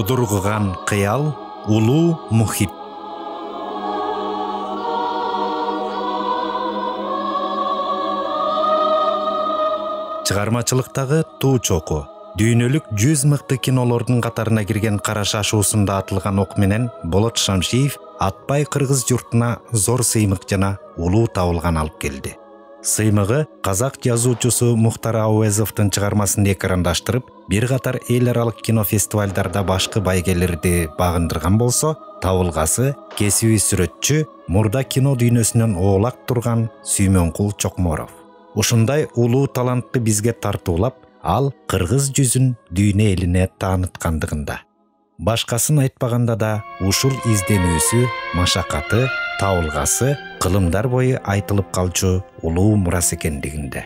Удургыган кыял, улуу мухит. Чыгармачылыктагы Туу чоку дүйнөлүк 100 мыкты кинолордун катарына кирген Кара шашуусунда атылган ок менен Болот Шамшиев Атбай кыргыз журтуна зор сыймык жана улуу табылган алып келди. Сыймыгы казак жазуучусу Мухтар Ауезовдун чыгармасын экрандаштырып, бир катар эл аралык кинофестивалдарда башкы байгелерди багындырган болсо, табылгасы кесиби сүрөтчү, мурда кино дүйнөсүнөн оолак турган Сүймөнкул Чокморов. Ушундай улуу талантты бизге тартуулап, ал кыргыз жүзүн дүйнө элине тааныткандыгында. Башкасын айтпаганда да ушул изденүүсү, машакаты, табылгасы кылымдар бою айтылып калчу улуу мурас экендигинде.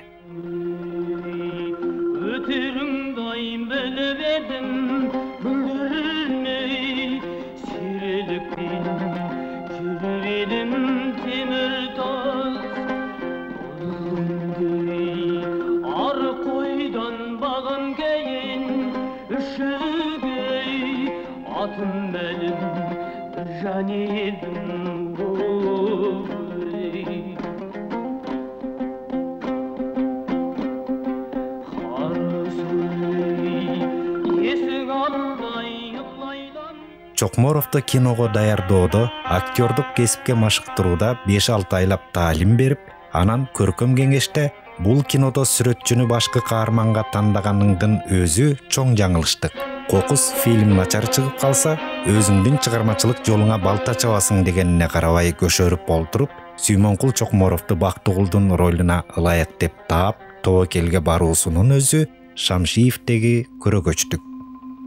Чокморовду киного даярдоодо, актёрдук кесипке машыктырууда 5-6 айлап таалим берип, анан көркөм кеңеште бул кинодо сүрөтчүнү башкы каарманга тандаганыңдын өзү чоң жаңылыштык. Кокус фильм начар чыгып калса, өзүңдүн чыгармачылык жолуңа балта чабасың дегенине карабай көшөрүп олтуруп, Сүймөнкул Чокморовду Бактыгулдун ролуна ылайык деп таап, тобокелге баруусунун өзү Шамшиевдеги көрөгөчтүк.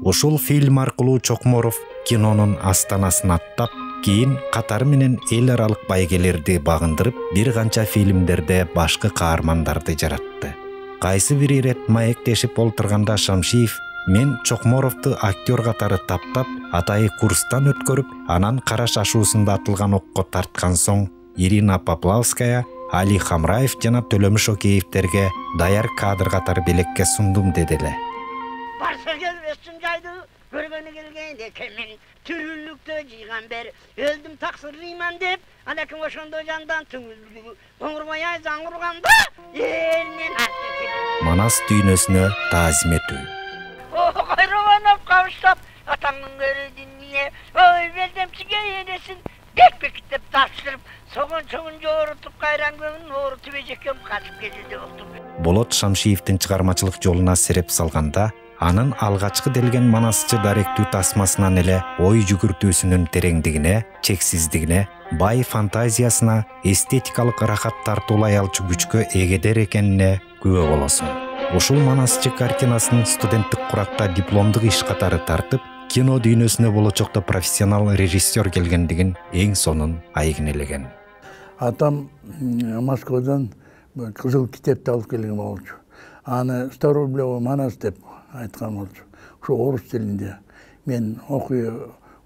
Ушул фильм аркылуу Чокморов кинонун астанасын аттап, кийин катары менен эл аралык байгелерди багындырып, бир канча фильмдерде башкы каармандарды жаратты. Кайсы бир ирет маектешип олтурганда Шамшиев мен Чокморовду актер катары таптап, атайы курстан өткөрүп, анан Кара шашуусунда атылган окко тарткан соң Ирина Поплавская, Али Хамраев жана Төлөмүш Океевтерге даяр кадр катары белекке сундум деделе. Барса келбесин жайды көргөнү келгенде кемен түрүлүктө жыйган бер өлдүм таксырлыйман деп, анаким ошондо жандан түңүлгү оңурбай ай заңурганда элинен аттып Манас дүйнөсүнө таазим этүү. Кайраганап кабыштап атаңдын көрүдүнүне ой белдемчиге энесин бек-бектеп тапшырып, согон-согон жоорутуп кайран көңүн оорутуп эжекем катып келди болду. Болот Шамшиевдин чыгармачылык жолуна сереп салганда, анын алгачкы делген манасчы даректүү тасмасынан эле ой жүгүртүүсүнүн тереңдигине, чексиздигине, бай фантазиясына, эстетикалык рахат тартуулай алчу күчкө эгедер экенине күбө болосуң. Ушул манасчы картинасын студенттик куракта дипломдук иш катары тартып, кино дүйнөсүнө болочокто профессионал режиссер келгендигин эң сонун айгинелеген. Атам Москвадан кызыл китепти алып келген болчу. Аны Староублёво Манас деп айткан болчу. Ушу орус тилинде. Мен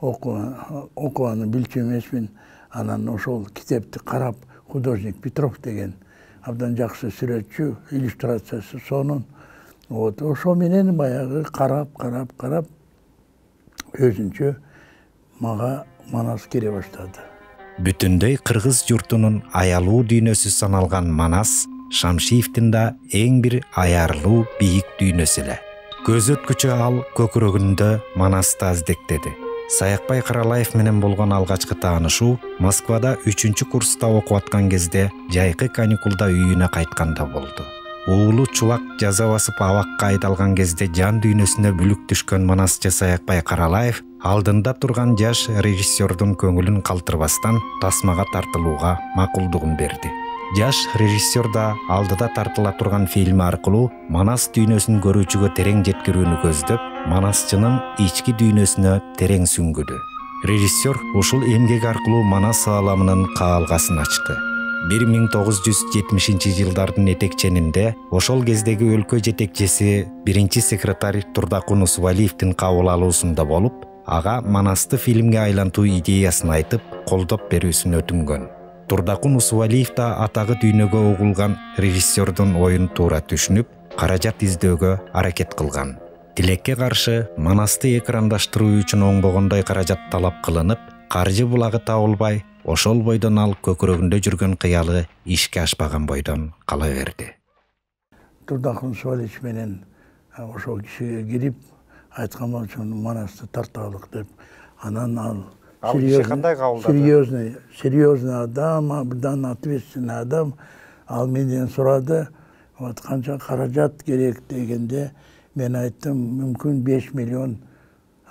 окуганы билчү эмесмин. Анан ошол китепти карап, художник Петров деген абдан жакшы сүрөтчү, иллюстрациясы сонун. Ошо менен баягы карап өзүнчө мага Манас кире баштады. Бүтүндөй кыргыз журтунун аялуу дүйнөсү саналган Манас Шамшиевдин да эң бир аярлуу бийик дүйнөсү эле. Көз өткүчө ал көкүрөгүндө Манасты аздектеди. Саякбай Каралаев менен болгон алгачкы таанышуу Москвада 3-чү курста окуп аткан кезде жайкы каникулда үйүнө кайтканда болду. Уулу Чулак жаза басып абакка айдалган кезде жан дүйнөсүнө бүлүк түшкөн манасчы Саякбай Каралаев алдында турган жаш режиссердун көңүлүн калтырбастан тасмага тартылууга макулдугун берди. Жаш режиссер да алдыда тартыла турган фильм аркылуу Манас дүйнөсүн көрүүчүгө терең жеткирүүнү көздөп, манасчынын ички дүйнөсүнө терең сүңгүдү. Режиссер ушул эмгек аркылуу Манас ааламынын каалгасын ачты. 1970-жылдардын этекченинде ошол кездеги өлкө жетекчиси биринчи секретарь Турдакун Усубалиевдин кабыл алуусунда болуп, ага Манасты фильмге айлантуу идеясын айтып, колдоп берүүсүн өтүнгөн. Турдакун Усубалиев да атагы дүйнөгө угулган режиссердун оюн туура түшүнүп, каражат издөөгө аракет кылган. Тилекке каршы Манасты экрандаштыруу үчүн оңбогондой каражат талап кылынып, каржы булагы табылбай, ошол бойдон ал көкүрөгүндө жүргөн кыялы ишке ашпаган бойдон кала берди. Турдакун Суалич менен ошол кишиге кирип айткан болчу Манасты тарталык деп. Анан ал серьезный адам, абдан ответственный адам. Ал менден сурады, вот канча каражат керек дегенде мен айттым, мүмкүн 5 миллион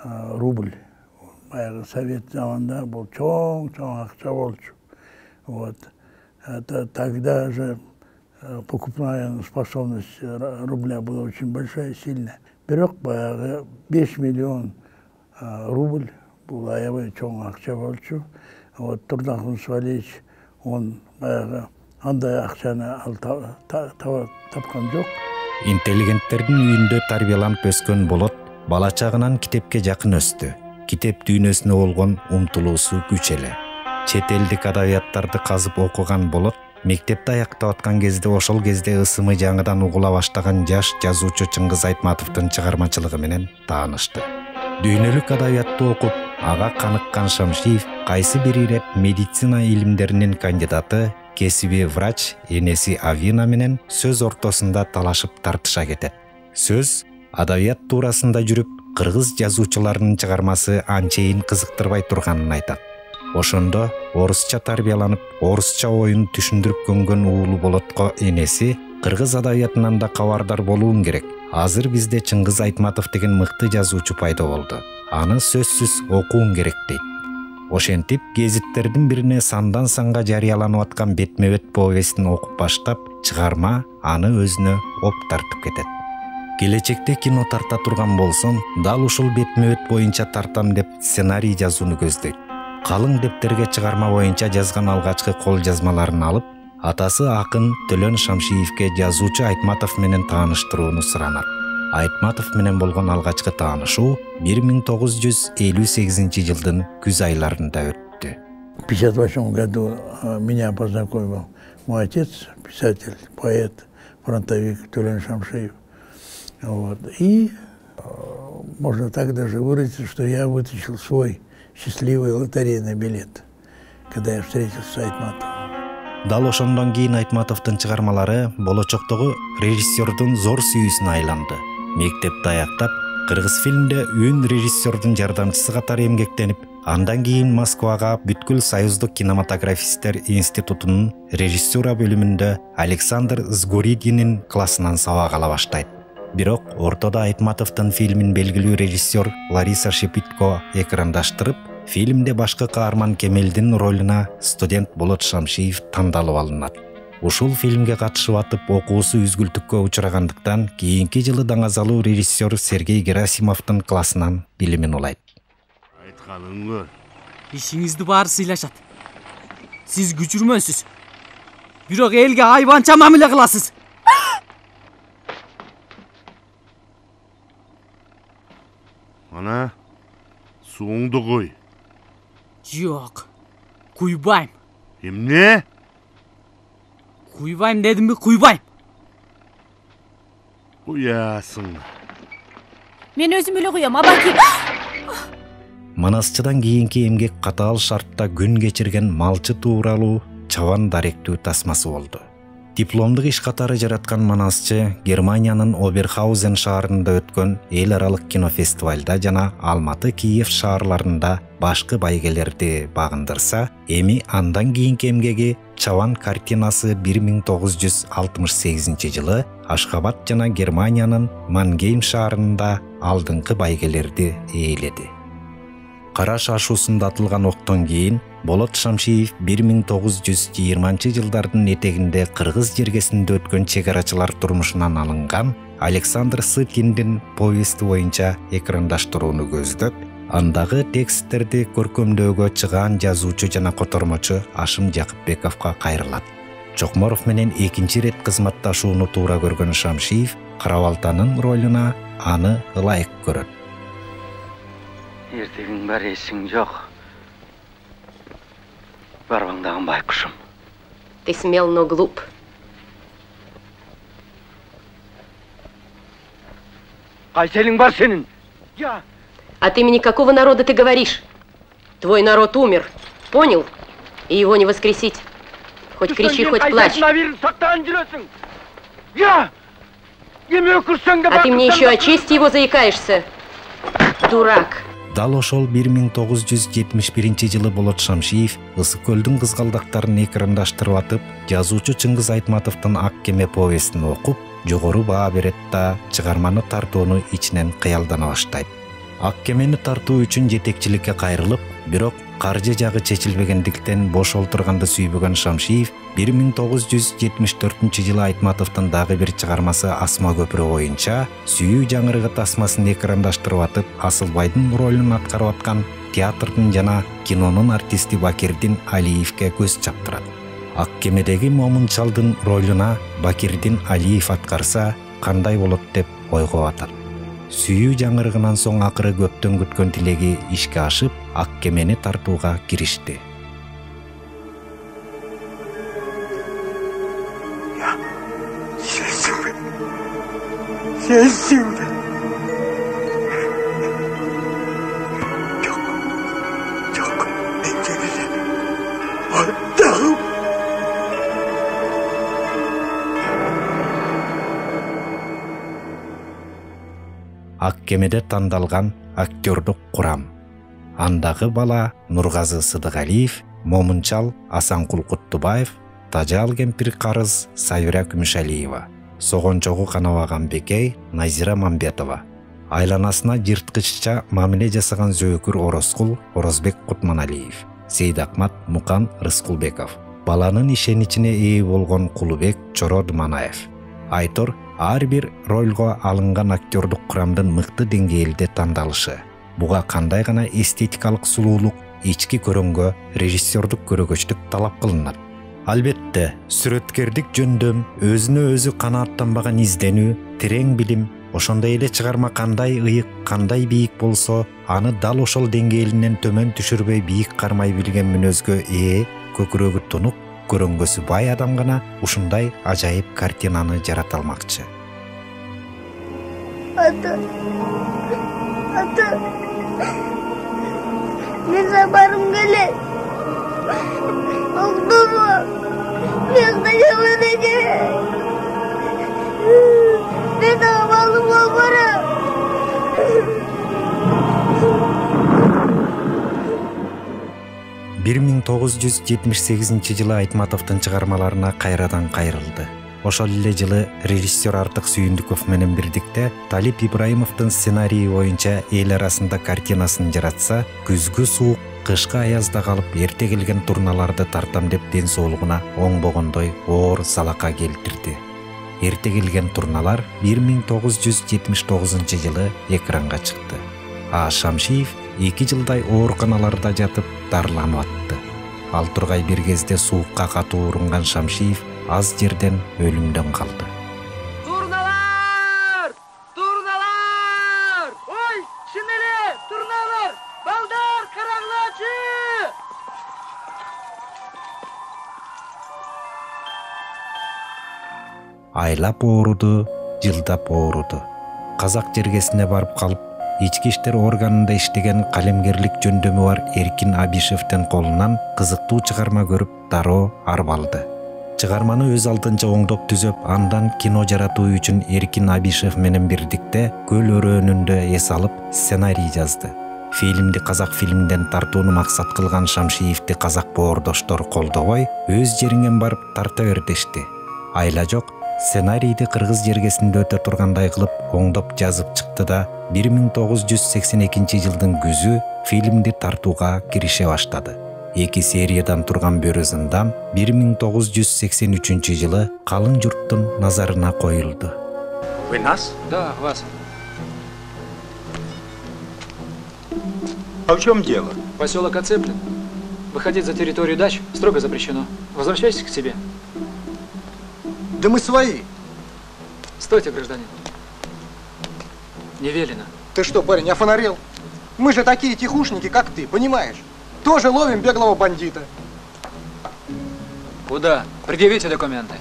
рубль. Баягы совет заманда бул чоң акча болчу. Вот. Это тогда же покупная способность рубля была очень большая, сильная. Бирок баягы 5 миллион рубль бул аябай чоң акча болчу. Вот Турдакун Суалич, он баягы андай акчаны ал тапкан жок. Интеллигенттердин үйүндө тарбияланып өскөн Болот бала чагынан китепке жакын өстү. Китеп дүйнөсүнө болгон умтулуусу күч эле. Чет элдик адабияттарды казып окуган Болот мектепти аяктап аткан кезде ошол кезде ысымы жаңыдан угула баштаган жаш жазуучу Чыңгыз Айтматовдун чыгармачылыгы менен таанышты. Дүйнөлүк адабиятты окуп, ага каныккан Шамшиев кайсы бир ирет медицина илимдеринин кандидаты, кесиби врач энеси Авина менен сөз ортосунда талашып тартыша кетет. Сөз адабият туурасында жүрүп, кыргыз жазуучуларынын чыгармасы анчейин кызыктырбай турганын айтат. Ошондо орусча тарбияланып, орусча оюн түшүндүрүп көнгөн уулу Болотко энеси кыргыз адабиятынан да кабардар болуун керек. Азыр бизде Чыңгыз Айтматов деген мыкты жазуучу пайда болду. Аны сөзсүз окуун керек дейт. Ошентип гезиттердин бирине сандан санга жарыяланып аткан бетме-бет повестин окуп баштап, чыгарма аны өзүнө оп тартып кетет. Келечекте кино тарта турган болсом, дал ушул бетме-бет боюнча тартам деп сценарий жазууну көздөйт. Калың дептерге чыгарма боюнча жазган алгачкы кол жазмаларын алып, атасы акын Төлөн Шамшиевке жазуучу Айтматов менен тааныштырууну суранат. Айтматов менен болгон алгачкы таанышуу 1958 жылдын күз айларында өттү. В 1958 году меня познакомил мой отец, писатель, поэт, фронтовик Төлөн Шамшиев. Вот. И можно так даже выразить, что я вытащил свой счастливый лотерейный билет, когда я встретился с Айтматовым. Дал ошондон кийин Айтматовдун чыгармалары болочоктогу режиссердун зор сүйүүсүнө айланды. Мектепти аяктап, кыргыз фильмде үн режиссердун жардамчысы катары эмгектенип, андан кийин Москвага бүткүл Союздук кинематографисттер институтунун режиссура бөлүмүндө Александр Сгуридинин классынан сабак ала баштайт. Бирок ортодо Айтматовдун фильмин белгилүү режиссер Лариса Шепитко экрандаштырып, фильмде башкы каарман Кемелдин ролуна студент Болот Шамшиев тандалып алынат. Ушул фильмге катышып атып окуусу үзгүлтүккө учурагандыктан кийинки жылы даңазалуу режиссер Сергей Герасимовдун классынан билимин улайт. Айтканыңы. Ишиңизди баары сыйлашат. Сиз күчүрмөнсүз. Бирок элге айбанча мамиле кыласыз. Ана, суыңды кой. Жок, куйбайм. Эмне? Куйбайм дедимби, куйбайм. Куясың. Мен өзүм эле куям, абаки. Манасчыдан кийинки эмгек катаал шартта күн кечирген малчы тууралуу чабан даректүү тасмасы болду. Дипломдук иш катары жараткан Манасчы Германиянын Оберхаузен шаарында өткөн эл аралык кинофестивалда жана Алматы, Киев шаарларында башкы байгелерди багындырса, эми андан кийинки эмгеги Чабан картинасы 1968 жылы Ашхабад жана Германиянын Мангейм шаарында алдыңкы байгелерди ээледи. Кара шашуусунда атылган октон кийин Болот Шамшиев 1920 жылдардын этегинде кыргыз жергесинде өткөн чегарачылар турмушунан алынган Александр Сытиндин повести боюнча экрандаштырууну көздөп, андагы тексттерди көркөмдөөгө чыгаан жазуучу жана котормочу Ашым Жакыпбековго кайрылат. Чокморов менен экинчи рет кызматташууну туура көргөн Шамшиев Карабалтанын ролуна аны ылайык көрөт. Эртегиң бар эсиң жок. Барбаңдаган байкушум. Ты смел, но глуп. Кайселин бар сенин? Я. От имени какого народа ты говоришь? Твой народ умер. Понял? И его не воскресить. Хоть кричи, хоть плачь. Я! А ты мне еще о чести его заикаешься? Дурак. Дал ошол 1971-жылы Болот Шамшиев Ысык көлдүн кызгалдактарын экрандаштырып атып, жазуучу Чыңгыз Айтматовдун Ак кеме повестин окуп, жогору баа берет да чыгарманы тартууну ичинен кыялдана баштайт. Ак кемени тартуу үчүн жетекчиликке кайрылып, бирок каржы жагы чечилбегендиктен бош олтурганды сүйбөгөн Шамшиев 1974-жылы Айтматовдун дагы бир чыгармасы Асма көпүрө боюнча сүйүү жаңырыгы тасмасын экрандаштырып атып, Асылбайдын ролун аткарып аткан театрдын жана кинонун артисти Бакирдин Алиевке көз чаптырат. Ак кемедеги Момунчалдын ролуна Бакирдин Алиев аткарса кандай болот деп ойго атат. Сүйүү жаңырыгынан соң акыры көптөн күткөн тилеги ишке ашып, Ак кемени тартууга киришти. Sensin. Çok pencereli. Allah'ım. Ак кемеде тандалган актёрдук курам. Андагы бала Нургазы Сыдыгалиев, Момунчал Асанкул Куттубаев, Тажал кемпир карыз Сайра Күмүшалиева, Согончогу Канабаган Бекей, Найзира Мамбетова. Айланасына жырткычча мамиле жасаган Зөөкүр Ороскул, Орозбек Кутманалиев, Сейдакмат Мукан Рыскулбеков. Баланын ишеничине ээ болгон Кулубек Чоро Дманаев. Айтор ар бир ролго алынган актёрдук курамдын мыкты деңгээлде тандалышы. Буга кандай гана эстетикалык сулуулук, ички көрөнгө, режиссердук көрөгөчтүк талап кылынат. Албетте, сүрөткердик жөндөм, өзүнө өзү канааттанбаган изденүү, терең билим, ошондой эле чыгарма кандай ыйык, кандай бийик болсо, аны дал ошол деңгээлинен төмөн түшүрбөй бийик кармай билген мүнөзгө көкүрөгү тунук, көрөнгөсү бай адам гана ушундай ажайып картинаны жарата алмакчы. Ата. Мен барым келет. Октоба. Мен кайдан келет. Мен амалым болбара. 1978-жылы Айтматовдун чыгармаларына кайрадан кайрылды. Ошол эле жылы режиссер Артык Сүйүндүков менен бирдикте Талип Ибраимовдун сценарийи боюнча эл арасында картинасын жаратса, күзгү суук, кышкы аязда калып эрте келген турналарды тартам деп ден соолугуна оңбогондой оор салака келтирди. Эрте келген турналар 1979-жылы экранга чыкты. А Шамшиев 2 жылдай ооруканаларда жатып дарыланып атты. Ал тургай бир кезде суукка катуу урунган Шамшиев аз жерден өлүмдөн калды. Турналар! Турналар! Ой, шинеле, турналар! Балдар, караңлачы! Айлап ооруду, жылдап ооруду. Казак жергесине барып калып, ички иштер органында иштеген калемгерлик жөндөмү бар Эркин Абишевдин колунан кызыктуу чыгарма көрүп дароо арбалды. Чыгарманы өз алдынча оңдоп түзөп, андан кино жаратуу үчүн Эркин Абишев менен бирдикте Көл өрөөнүндө эс алып сценарий жазды. Фильмди казак фильмден тартууну максат кылган Шамшиевди казак боордоштор колдобой, өз жериңен барып тарта бер дешти. Айла жок, сценарийди кыргыз жергесинде өтө тургандай кылып оңдоп жазып чыкты да 1982-жылдын күзү фильмди тартууга кирише баштады. 2 сериядан турган Бөрү зындан 1983-жылы калың журттун назарына коюлду. Вы нас? Да, вас. А в чем дело? Поселок оцеплен. Выходить за территорию дач строго запрещено. Возвращайтесь к себе. Да мы свои. Стойте, гражданин. Не велено. Ты что, парень, офонарел? Мы же такие тихушники, как ты, понимаешь? Тоже ловим беглого бандита. Куда? Предъявите документы.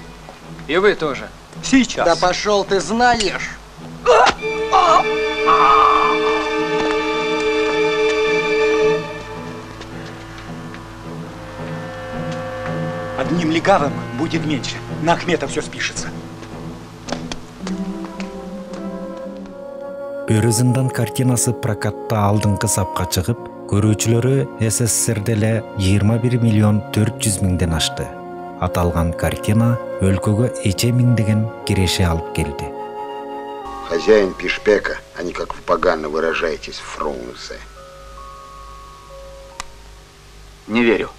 И вы тоже. Сейчас. Да пошел ты знаешь. Одним легавым будет меньше. На Ахмета все спишется. Өрі зындан картинасы прокатта алдыңкы сапқа чыгып, көрүүчүлөрү СССРде эле 21 миллион 400 миңден ашты. Аталган картина өлкөгө эче миңдеген киреше алып келди. Хозяин пишпека, а не как вы погано выражаетесь, фрунзе. Не верю.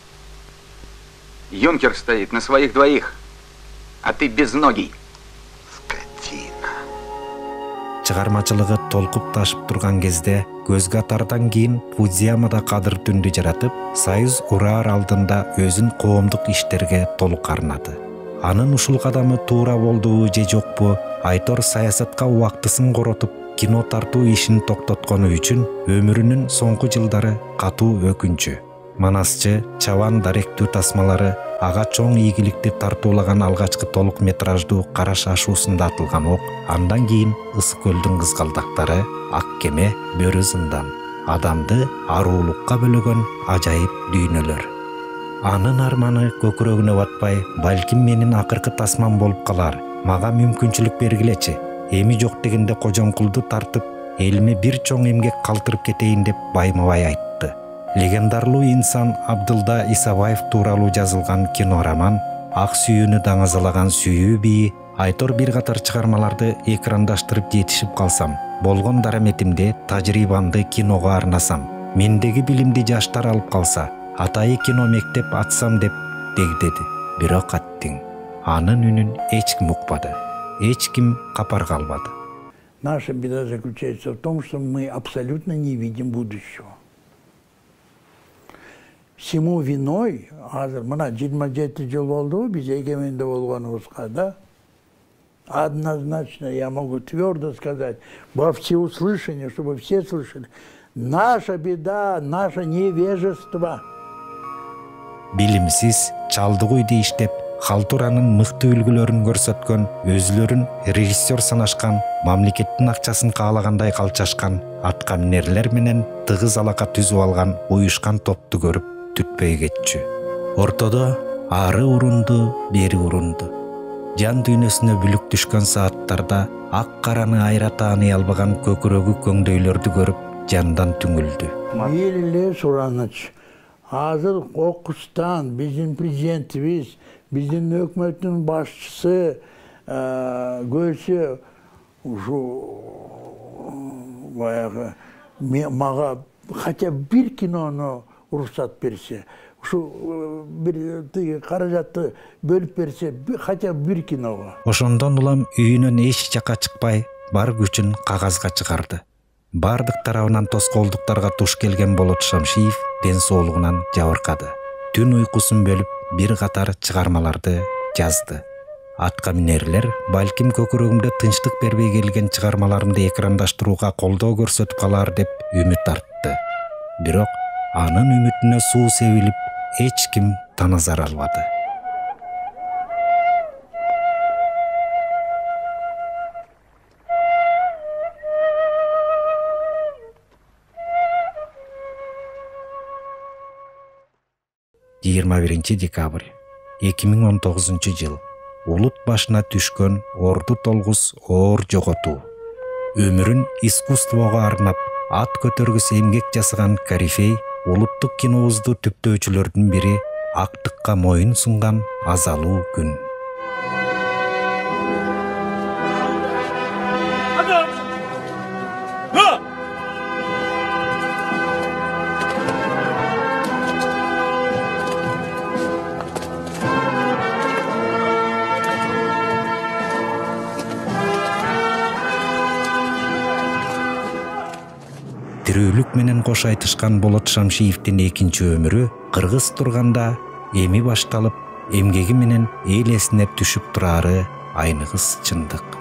Юнкер стоит на своих двоих, а ты безногий. Чыгармачылыгы толкуп ташып турган кезде көзгө атардан кийин Фудзиямада кадыр түндү жаратып, Союз ураар алдында өзүн коомдук иштерге толук арнады. Анын ушул кадамы туура болдубу же жокпу, Айтор саясатка убактысын коротуп, кино тартуу ишин токтоткону үчүн өмүрүнүн соңку жылдары катуу өкүнчү. Манасчы, чабан даректүү тасмалары, ага чоң ийгиликти тартуулаган алгачкы толук метраждуу Караш ашуусунда атылган ок, андан кийин Ысык көлдүн кызгалдактары, Ак кеме, Бөрү зындан, адамды аруулукка бөлөгөн ажайып дүйнөлөр. Анын арманы көкүрөгүнө батпай, балким менин акыркы тасмам болуп калар, мага мүмкүнчүлүк бергилечи. Эми жок дегенде Кожомкулду тартып, элиме бир чоң эмгек калтырып кетейин деп байма-бай айтты. Легендарлуу инсан Абдылда Исабаев тууралуу жазылган кинороман, Ак сүйүүнү даңазалаган сүйүү бии, Айтор бир катар чыгармаларды экрандаштырып жетишип калсам, болгон дараметимди, тажрыйбамды киного арнасам, мендеги билимди жаштар алып калса, атайы кино мектеп ачсам деп дегдеди. Бирок аттың. Анын үнүн эч ким укпады. Эч ким капарга албады. Наша беда заключается в том, что мы абсолютно не видим будущего. Всему виной, мына 27 жыл болду, биз эгеменде болгонубузга да, однозначно я могу твердо сказать, во всеуслышание, чтобы все слышали, наша беда, наше невежество. Билимсиз, чалдык үйдө иштеп, халтуранын мыкты үлгүлөрүн көрсөткөн, өзүлөрүн режиссер санашкан, мамлекеттин акчасын каалагандай калчашкан, аткаминерлер менен тыгыз алака түзүп алган уюшкан топту көрүп түтпөй кетчү. Ортодо ары урунду, бери урунду. Жан дүйнөсүнө бүлүк түшкөн сааттарда ак караны айра тааный албаган көкүрөгү көңдөйлөрдү көрүп жандан түңүлдү. Эле Сураныч, азыр окустан биздин президентибиз, биздин өкмөттүн башчысы көрсө ушу баягы мага хотя бы бир кинону уруксат берсе, ушу бир каражатты бөлүп берсе, хотя бы бир киного. Ошондон улам үйүнөн эч жака чыкпай, бар күчүн кагазга чыгарды. Бардык тарабынан тоскоолдуктарга туш келген Болот Шамшиев ден соолугунан жабыркады. Түн уйкусун бөлүп, бир катар чыгармаларды жазды. Аткаминерлер балким көкүрөгүмдө тынчтык бербей келген чыгармаларымды экрандаштырууга колдоо көрсөтүп калар деп үмүт артты. Бирок анын үмүтүнө суу себилип, эч ким таназар албады. Декабрь 2019 жыл. Улут башына түшкөн орду толгус оор жоготуу. Өмүрүн искусствого арнап, ат көтөргүс эмгек жасаган корифей улуттук кинобузду түптөөчүлөрдүн бири актыкка моюн сунган азалуу күн. Тирүүлүк менен кош айтышкан Болот Шамшиевдин экинчи өмүрү кыргыз турганда эми башталып, эмгеги менен эл эсине түшүп турары айныгыс чындык.